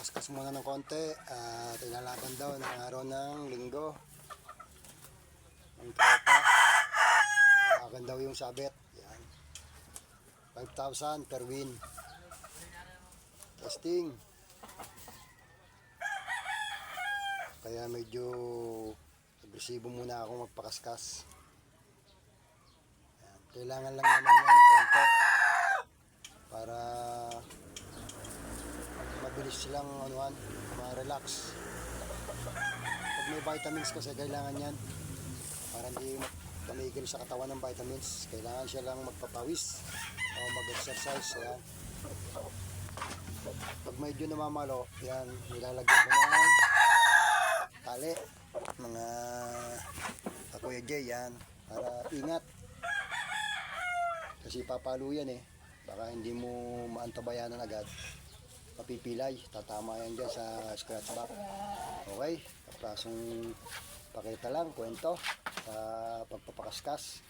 Kaskas muna ng konti at ilalaban daw ng araw ng linggo ang tropa. Akin daw yung sabit. Yan. 5,000 per win. Testing. Kaya medyo agresibo muna ako magpakaskas. Yan. Kailangan lang naman yan konti para mabilis silang ma-relax. Pag may vitamins kasi kailangan yan para hindi tumigil sa katawan ng vitamins. Kailangan siya lang magpapawis o mag-exercise. Yan. Pag medyo namamalo, yan, nilalagyan ko ng tali, mga Kuya Jay, yan, para ingat. Kasi papalo yan baka hindi mo maantabayanan agad, mapipilay, tatama yan dyan sa scratch back. Okay, kaplasong pakita lang, kwento sa pagpapakaskas.